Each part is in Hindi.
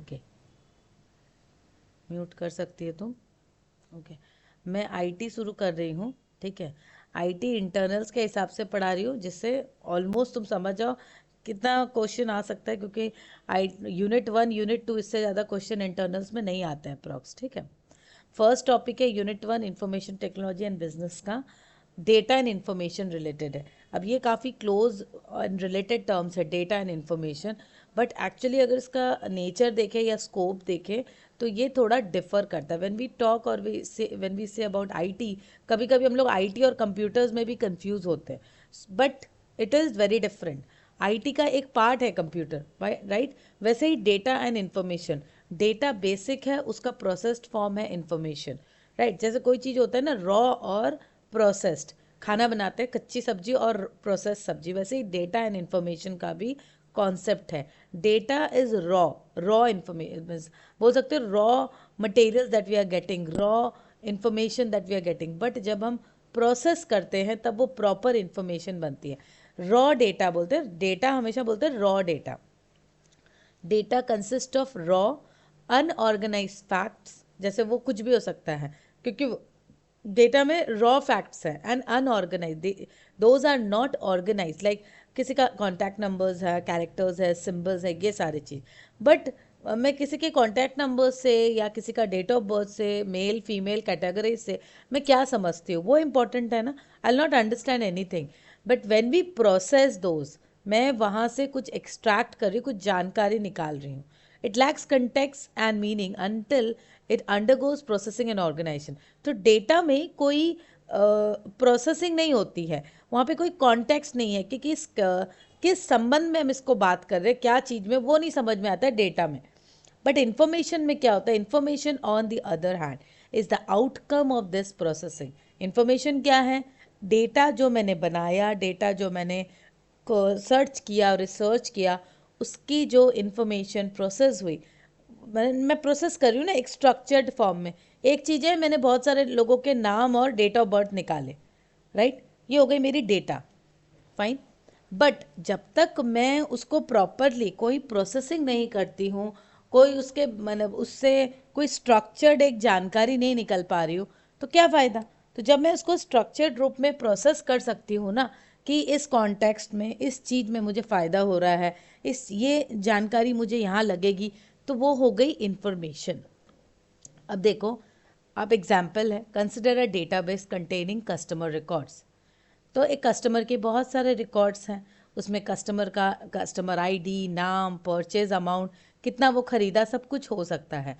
ओके, म्यूट कर सकती है तुम। ओके, मैं आईटी शुरू कर रही हूँ, ठीक है। आईटी इंटरनल्स के हिसाब से पढ़ा रही हूँ, जिससे ऑलमोस्ट तुम समझ जाओ कितना क्वेश्चन आ सकता है, क्योंकि आई यूनिट 1 यूनिट 2 इससे ज़्यादा क्वेश्चन इंटरनल्स में नहीं आते हैं अप्रॉक्स, ठीक है। फर्स्ट टॉपिक है unit 1 information technology and business का, डेटा एंड इंफॉर्मेशन रिलेटेड है। अब ये काफ़ी क्लोज एंड रिलेटेड टर्म्स है, data and information, but actually अगर इसका नेचर देखें या स्कोप देखें तो ये थोड़ा डिफर करता है। व्हेन वी टॉक और when we say about IT, कभी कभी हम लोग आईटी और कंप्यूटर्स में भी कंफ्यूज होते हैं, but it is very different. IT का एक पार्ट है कंप्यूटर, राइट। वैसे ही data and information, data basic है, उसका प्रोसेस्ड फॉर्म है इंफॉर्मेशन, राइट। जैसे कोई चीज़ होता है ना रॉ और प्रोसेस्ड, खाना बनाते हैं कच्ची सब्जी और प्रोसेस सब्जी, वैसे ही डेटा एंड इंफॉर्मेशन का भी कॉन्सेप्ट है। Data is raw, raw information बोल सकते हैं, raw material that we are getting, raw information that we are getting, but जब हम प्रोसेस करते हैं तब वो प्रॉपर इंफॉर्मेशन बनती है। रॉ डेटा बोलते हैं, डेटा हमेशा बोलते हैं raw data. Data consist of raw unorganised facts, जैसे वो कुछ भी हो सकता है, क्योंकि डेटा में रॉ फैक्ट्स हैं, and unorganised, those are not organised, like किसी का कॉन्टैक्ट नंबर्स है, कैरेक्टर्स है, सिम्बल्स है, ये सारी चीज़। बट मैं किसी के कॉन्टैक्ट नंबर से या किसी का डेट ऑफ बर्थ से, मेल फीमेल कैटेगरी से मैं क्या समझती हूँ, वो इंपॉर्टेंट है ना। I not understand anything, but when we process those, मैं वहाँ से कुछ एक्सट्रैक्ट कर रही हूँ, कुछ जानकारी निकाल रही हूँ। It lacks context and meaning until it undergoes processing and organisation. तो डेटा में कोई प्रोसेसिंग नहीं होती है, वहाँ पे कोई कॉन्टेक्स्ट नहीं है कि किस संबंध में हम इसको बात कर रहे हैं, क्या चीज़ में, वो नहीं समझ में आता है डेटा में। बट इन्फॉर्मेशन में क्या होता है, information on the other hand is the outcome of this processing. Information क्या है, डेटा जो मैंने बनाया, डेटा जो मैंने को सर्च किया, रिसर्च किया, उसकी जो इन्फॉर्मेशन प्रोसेस हुई, मैं प्रोसेस कर रही हूँ ना एक स्ट्रक्चर्ड फॉर्म में। एक चीज़ है, मैंने बहुत सारे लोगों के नाम और डेट ऑफ बर्थ निकाले, राइट, ये हो गई मेरी डेटा, फाइन। बट जब तक मैं उसको प्रॉपरली कोई प्रोसेसिंग नहीं करती हूँ, कोई उसके मतलब उससे कोई स्ट्रक्चर्ड एक जानकारी नहीं निकल पा रही हूँ, तो क्या फ़ायदा। तो जब मैं उसको स्ट्रक्चर्ड रूप में प्रोसेस कर सकती हूँ ना, कि इस कॉन्टेक्स्ट में, इस चीज़ में मुझे फ़ायदा हो रहा है, इस ये जानकारी मुझे यहाँ लगेगी, तो वो हो गई इंफॉर्मेशन। अब देखो, अब एग्जाम्पल है, consider a database containing customer records. तो एक कस्टमर के बहुत सारे रिकॉर्ड्स हैं, उसमें कस्टमर का कस्टमर आईडी, नाम, परचेज अमाउंट, कितना वो खरीदा, सब कुछ हो सकता है।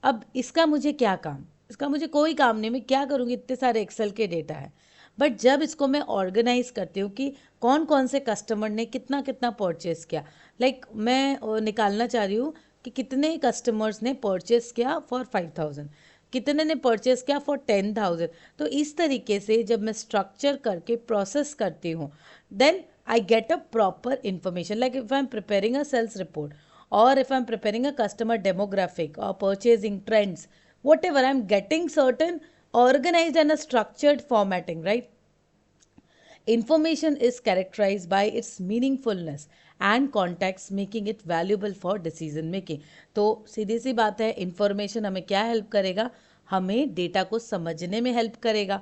अब इसका मुझे क्या काम, इसका मुझे कोई काम नहीं, मैं क्या करूँगी, इतने सारे एक्सेल के डेटा है। बट जब इसको मैं ऑर्गेनाइज करती हूँ कि कौन कौन से कस्टमर ने कितना कितना परचेज किया, लाइक मैं निकालना चाह रही हूँ कि कितने कस्टमर्स ने परचेज किया फॉर 5,000, कितने ने परचेज किया फॉर 10,000। तो इस तरीके से जब मैं स्ट्रक्चर करके प्रोसेस करती हूँ, then I get a proper information, like if I am preparing a sales report, or if I'm preparing a customer demographic or purchasing trends, whatever, I'm getting certain organized and a structured formatting, right? Information is characterized by its meaningfulness and context, making it valuable for decision making. तो सीधी सी बात है, इंफॉर्मेशन हमें क्या हेल्प करेगा, हमें डेटा को समझने में हेल्प करेगा।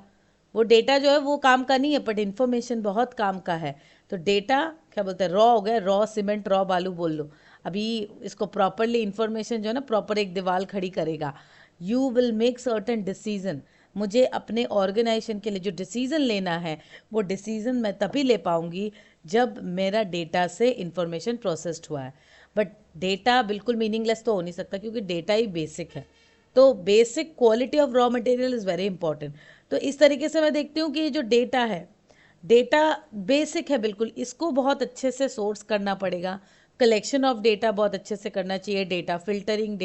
वो डेटा जो है वो काम का नहीं है, बट इन्फॉर्मेशन बहुत काम का है। तो डेटा क्या बोलते हैं, रॉ हो गया, रॉ सीमेंट, रॉ बालू बोल लो। अभी इसको प्रॉपरली इंफॉर्मेशन जो है ना प्रॉपर एक दीवार खड़ी करेगा। You will make certain decision, मुझे अपने ऑर्गेनाइजेशन के लिए जो डिसीज़न लेना है, वो डिसीज़न मैं तभी ले पाऊँगी जब मेरा डेटा से इंफॉर्मेशन प्रोसेस्ड हुआ है। बट डेटा बिल्कुल मीनिंगलेस तो हो नहीं सकता, क्योंकि डेटा ही बेसिक है। तो basic quality of raw material is very important. तो इस तरीके से मैं देखती हूँ कि ये जो डेटा है, डेटा बेसिक है बिल्कुल, इसको बहुत अच्छे से सोर्स करना पड़ेगा। कलेक्शन ऑफ डेटा बहुत अच्छे से करना चाहिए, data filtering,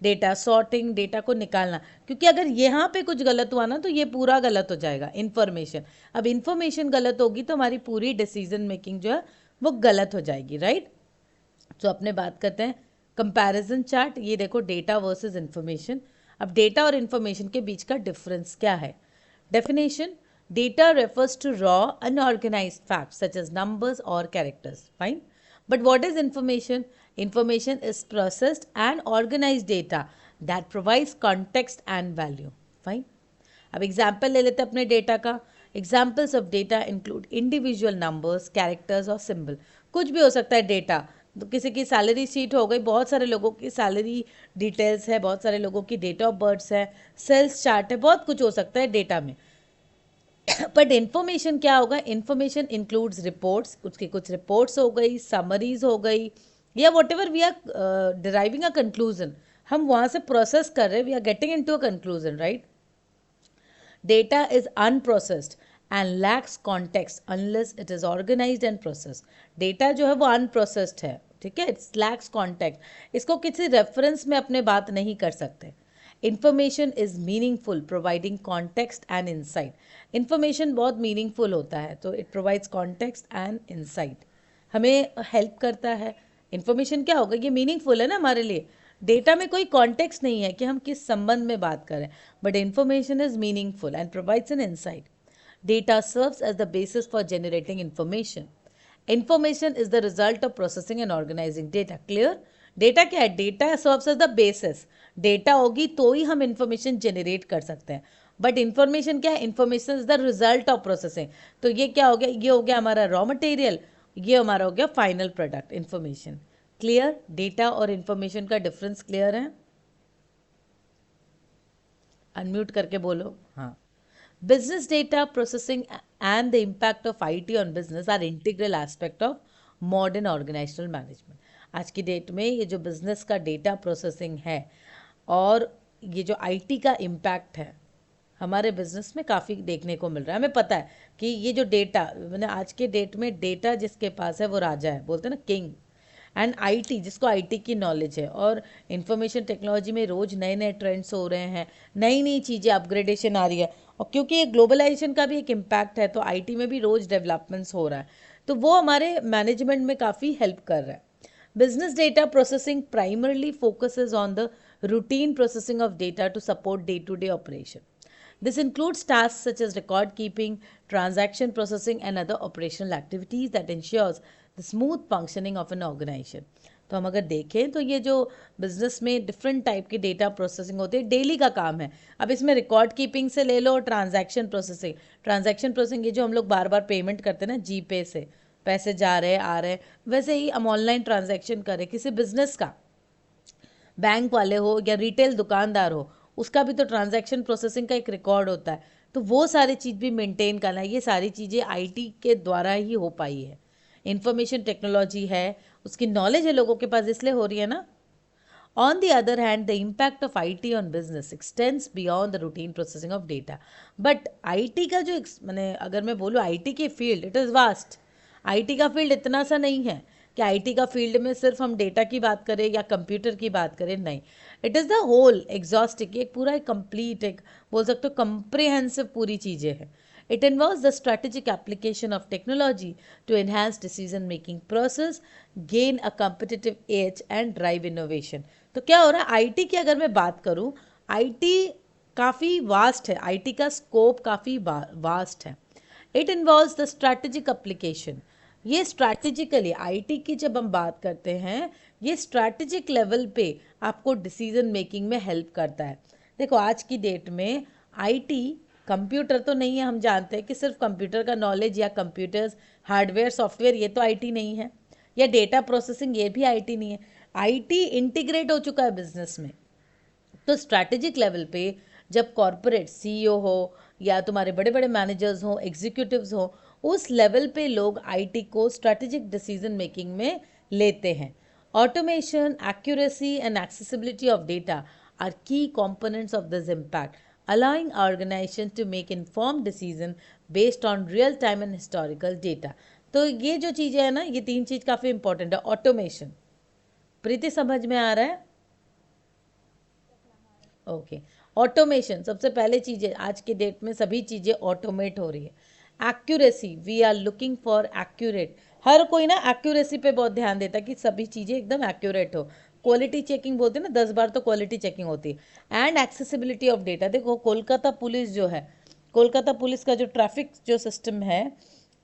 data sorting, data को निकालना, क्योंकि अगर यहाँ पे कुछ गलत हुआ ना तो ये पूरा गलत हो जाएगा इन्फॉर्मेशन। अब इन्फॉर्मेशन गलत होगी तो हमारी पूरी डिसीजन मेकिंग जो है वो गलत हो जाएगी, राइट। तो अपने बात करते हैं कंपैरिजन चार्ट। ये देखो, डेटा वर्सेस इन्फॉर्मेशन। अब डेटा और इन्फॉर्मेशन के बीच का डिफरेंस क्या है। Definition, data refers to raw unorganized facts such as numbers or characters, fine. But what is information? Information is processed and organized data that provides context and value. Fine. अब एग्जाम्पल ले लेते हैं अपने डेटा का. Examples of data include individual numbers, characters और सिंबल. कुछ भी हो सकता है डेटा. तो किसी की सैलरी शीट हो गई, बहुत सारे लोगों की सैलरी डिटेल्स है, बहुत सारे लोगों की डेट ऑफ बर्थ है, सेल्स चार्ट है, बहुत कुछ हो सकता है डेटा में. बट इन्फॉर्मेशन क्या होगा? Information includes reports. उसकी कुछ रिपोर्ट्स हो गई, समरीज हो गई, या whatever we are deriving a conclusion. हम वहाँ से प्रोसेस कर रहे हैं, we are getting into a conclusion, right. Data is unprocessed and lacks context unless it is organized and processed. Data जो है वो unprocessed है, ठीक है. It lacks context. इसको किसी रेफरेंस में अपने बात नहीं कर सकते. Information is meaningful, providing context and insight. Information बहुत meaningful होता है, तो it provides context and insight. हमें हेल्प करता है. Information क्या होगा? ये meaningful है ना हमारे लिए. डेटा में कोई कॉन्टेक्स्ट नहीं है कि हम किस संबंध में बात करें, but information is meaningful and provides an insight. Data serves as the basis for generating information. Information is the result of processing and organising data. Clear. Data क्या है? Data serves as the basis. Data होगी तो ही हम इन्फॉर्मेशन जनरेट कर सकते हैं. बट इन्फॉर्मेशन क्या है? Information is the result of processing. तो ये क्या हो गया? ये हो गया हमारा रॉ मटेरियल, ये हमारा हो गया final product, information. Clear. Data और इंफॉर्मेशन का डिफरेंस क्लियर है? अनम्यूट करके बोलो. हाँ. Business data processing and the impact of IT on business are integral aspect of modern organisational management. आज की डेट में ये जो बिजनेस का डेटा प्रोसेसिंग है और ये जो आईटी का इम्पैक्ट है हमारे बिजनेस में काफ़ी देखने को मिल रहा है. हमें पता है कि ये जो डेटा, मैंने आज के डेट में डेटा जिसके पास है वो राजा है, बोलते हैं ना किंग. एंड आईटी, जिसको आईटी की नॉलेज है. और इंफॉर्मेशन टेक्नोलॉजी में रोज़ नए नए ट्रेंड्स हो रहे हैं, नई नई चीज़ें, अपग्रेडेशन आ रही है. और क्योंकि ये ग्लोबलाइजेशन का भी एक इम्पैक्ट है, तो आईटी में भी रोज़ डेवलपमेंट्स हो रहा है, तो वो हमारे मैनेजमेंट में काफ़ी हेल्प कर रहा है. Business data processing primarily focuses on the routine processing of data to support day to day operation. This includes tasks such as record keeping, transaction processing and other operational activities that ensures the smooth functioning of an organization. तो हम अगर देखें तो ये जो बिजनेस में डिफरेंट टाइप की डेटा प्रोसेसिंग होती है, डेली का काम है. अब इसमें रिकॉर्ड कीपिंग से ले लो, ट्रांजैक्शन प्रोसेसिंग. ट्रांजैक्शन प्रोसेसिंग ये जो हम लोग बार बार पेमेंट करते हैं ना, जी पे से पैसे जा रहे हैं आ रहे हैं, वैसे ही हम ऑनलाइन ट्रांजैक्शन करें किसी बिजनेस का, बैंक वाले हो या रिटेल दुकानदार हो, उसका भी तो ट्रांजैक्शन प्रोसेसिंग का एक रिकॉर्ड होता है. तो वो सारी चीज़ भी मेंटेन करना है. ये सारी चीज़ें आईटी के द्वारा ही हो पाई है. इंफॉर्मेशन टेक्नोलॉजी है, उसकी नॉलेज है लोगों के पास, इसलिए हो रही है ना. On the other hand, the impact of IT on business extends beyond the routine processing of data. But IT का जो मैंने अगर मैं बोलूँ IT की field, it is vast. IT का फील्ड इतना सा नहीं है कि IT का फील्ड में सिर्फ हम डेटा की बात करें या कंप्यूटर की बात करें, नहीं. इट इज़ द होल एग्जॉस्टिक, एक पूरा एक कंप्लीट, एक बोल सकते हो कंप्रिहेंसिव पूरी चीज़ें हैं. It involves the strategic application of technology to enhance decision making process, gain a competitive edge and drive innovation. तो क्या हो रहा है? आईटी की अगर मैं बात करूं, आईटी काफ़ी वास्ट है, आईटी का स्कोप काफ़ी वास्ट है. It involves the strategic application. ये स्ट्रैटेजिकली आईटी की जब हम बात करते हैं, ये स्ट्रैटेजिक लेवल पे आपको डिसीजन मेकिंग में हेल्प करता है. देखो आज की डेट में आईटी कंप्यूटर तो नहीं है, हम जानते हैं कि सिर्फ कंप्यूटर का नॉलेज या कंप्यूटर्स हार्डवेयर सॉफ्टवेयर ये तो आईटी नहीं है, या डेटा प्रोसेसिंग ये भी आईटी नहीं है. आईटी इंटीग्रेट हो चुका है बिजनेस में. तो स्ट्रैटेजिक लेवल पे जब कॉरपोरेट सीईओ हो या तुम्हारे बड़े बड़े मैनेजर्स हो, एग्जीक्यूटिव्स हो, उस लेवल पे लोग आईटी को स्ट्रैटेजिक डिसीजन मेकिंग में लेते हैं. Automation, accuracy and accessibility of data are key components of this impact, allowing organizations to make informed decision based on real time and historical data. तो ये जो चीज़ें हैं ना, ये तीन चीज़ काफ़ी इंपॉर्टेंट है. ऑटोमेशन, प्रीति समझ में आ रहा है? ओके. ऑटोमेशन सबसे पहले चीज़ें, आज के डेट में सभी चीज़ें ऑटोमेट हो रही है. Accuracy, we are looking for accurate. हर कोई ना एक्यूरेसी पे बहुत ध्यान देता है कि सभी चीज़ें एकदम एक्यूरेट हो. क्वालिटी चेकिंग बोलते हैं ना, 10 बार तो क्वालिटी चेकिंग होती है. And accessibility of data. देखो कोलकाता पुलिस जो है, कोलकाता पुलिस का जो ट्रैफिक जो सिस्टम है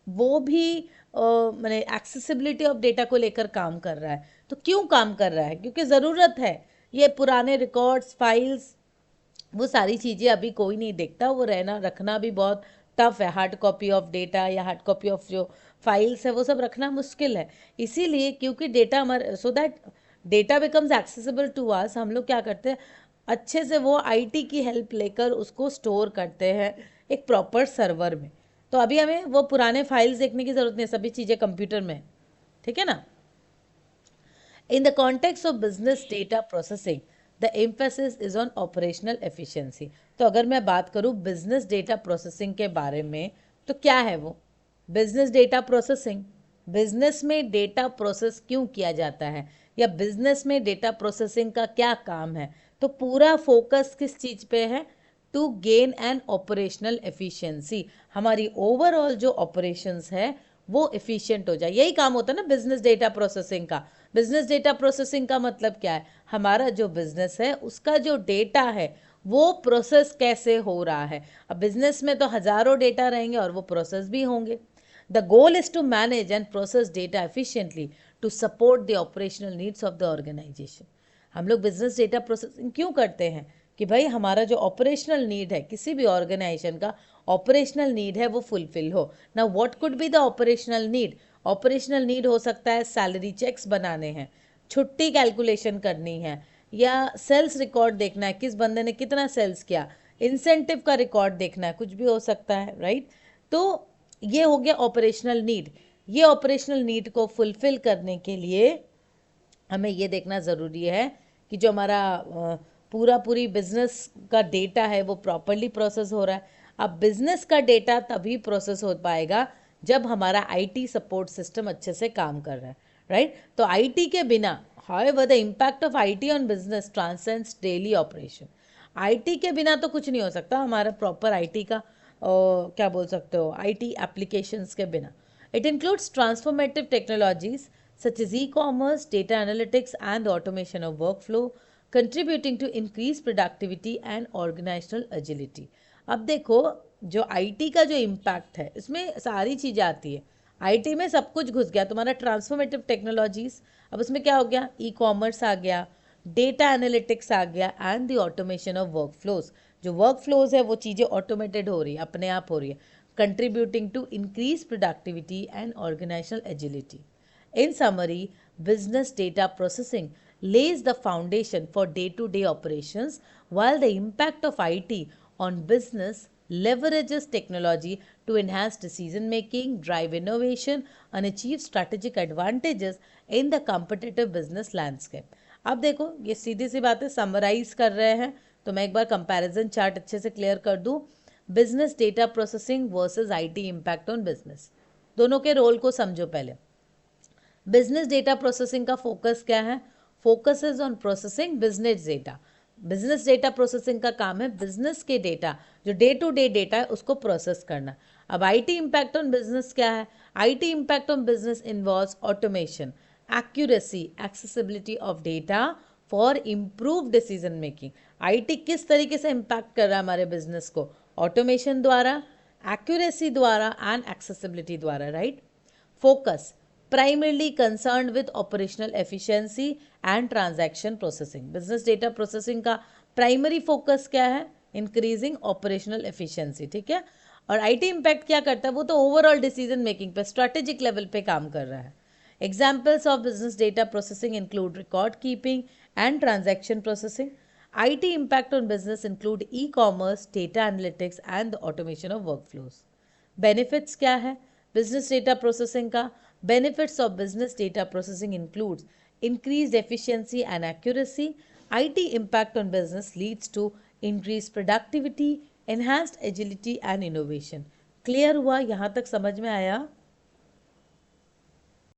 वो भी मैंने एक्सेसिबिलिटी ऑफ डेटा को लेकर काम कर रहा है. तो क्यों काम कर रहा है? क्योंकि ज़रूरत है। ये पुराने रिकॉर्ड्स, फाइल्स, वो सारी चीज़ें अभी कोई नहीं देखता, वो रहना रखना भी बहुत टफ है। हार्ड कॉपी ऑफ डेटा या हार्ड कॉपी ऑफ जो फाइल्स है वो सब रखना मुश्किल है। इसीलिए क्योंकि डेटा हमारे, so that data becomes accessible to us, हम लोग क्या करते हैं, अच्छे से वो आईटी की हेल्प लेकर उसको स्टोर करते हैं एक प्रॉपर सर्वर में। तो अभी हमें वो पुराने फाइल्स देखने की ज़रूरत नहीं है, सभी चीज़ें कंप्यूटर में, ठीक है ना। In the context of business data processing, the emphasis is on operational efficiency. तो अगर मैं बात करूँ business data processing के बारे में, तो क्या है वो business data processing? business में data process क्यों किया जाता है, या business में data processing का क्या काम है? तो पूरा फोकस किस चीज़ पे है? To gain an operational efficiency, हमारी ओवरऑल जो ऑपरेशंस है वो एफिशिएंट हो जाए। यही काम होता है ना बिजनेस डेटा प्रोसेसिंग का। बिजनेस डेटा प्रोसेसिंग का मतलब क्या है? हमारा जो बिजनेस है उसका जो डेटा है वो प्रोसेस कैसे हो रहा है। अब बिजनेस में तो हजारों डेटा रहेंगे और वो प्रोसेस भी होंगे। The goal is to manage and process data efficiently to support the operational needs of the organisation. हम लोग बिजनेस डेटा प्रोसेसिंग क्यों करते हैं? कि भाई हमारा जो ऑपरेशनल नीड है, किसी भी ऑर्गेनाइजेशन का ऑपरेशनल नीड है, वो फुलफिल हो ना। What could be the operational need? Operational need हो सकता है सैलरी चेक्स बनाने हैं, छुट्टी कैलकुलेशन करनी है, या सेल्स रिकॉर्ड देखना है, किस बंदे ने कितना सेल्स किया, इंसेंटिव का रिकॉर्ड देखना है, कुछ भी हो सकता है, राइट। तो ये हो गया ऑपरेशनल नीड। ये ऑपरेशनल नीड को फुलफिल करने के लिए हमें ये देखना ज़रूरी है कि जो हमारा पूरी बिजनेस का डेटा है वो प्रॉपरली प्रोसेस हो रहा है। अब बिजनेस का डेटा तभी प्रोसेस हो पाएगा जब हमारा आईटी सपोर्ट सिस्टम अच्छे से काम कर रहा है, राइट। तो आईटी के बिना, however the impact of IT on business transcends daily operation. IT के बिना तो कुछ नहीं हो सकता हमारा प्रॉपर आईटी का, क्या बोल सकते हो, आईटी एप्लीकेशंस के बिना। It includes transformative technologies such as e-commerce, data analytics, and the automation of workflow, contributing to increased productivity and organizational agility. अब देखो, जो आईटी का जो इम्पैक्ट है इसमें सारी चीज़ें आती है। आईटी में सब कुछ घुस गया तुम्हारा, ट्रांसफॉर्मेटिव टेक्नोलॉजीज, अब उसमें क्या हो गया, ई कॉमर्स आ गया, डेटा एनालिटिक्स आ गया, and the automation of work flows. जो वर्क फ्लोज है वो चीज़ें ऑटोमेटेड हो रही है, अपने आप हो रही है, contributing to increase productivity and organisational agility. In summary, business data processing lays the foundation for day-to-day operations, while the impact of IT on business leverages technology to enhance decision making, drive innovation, and achieve strategic advantages in the competitive business landscape. अब देखो, ये सीधी सी बातें समराइज कर रहे हैं, तो मैं एक बार कंपैरिजन चार्ट अच्छे से क्लियर कर दूं। Business data processing versus IT impact on business, दोनों के रोल को समझो पहले। बिजनेस डेटा प्रोसेसिंग का फोकस क्या है? Focus is on processing business data. Business data processing का काम है बिजनेस के डेटा, जो डे टू डे डेटा है उसको प्रोसेस करना। अब आईटी इम्पैक्ट ऑन बिजनेस क्या है? IT impact on business involves automation, accuracy, accessibility of data for improve decision making. IT किस तरीके से इम्पैक्ट कर रहा है हमारे बिजनेस को? ऑटोमेशन द्वारा, एक्यूरेसी द्वारा, एंड एक्सेसिबिलिटी द्वारा, right. Focus primarily concerned with operational efficiency and transaction processing. business data processing का primary focus क्या है? increasing operational efficiency, ठीक है। और IT impact क्या करता है? वो तो overall decision making पे, strategic level पे काम कर रहा है। examples of business data processing include record keeping and transaction processing. IT impact on business include e-commerce, data analytics, and the automation of workflows. benefits क्या है business data processing का? Benefits of business data processing includes increased efficiency and accuracy. IT impact on business leads to increased productivity, enhanced agility and innovation. Clear हुआ? यहाँ तक समझ में आया?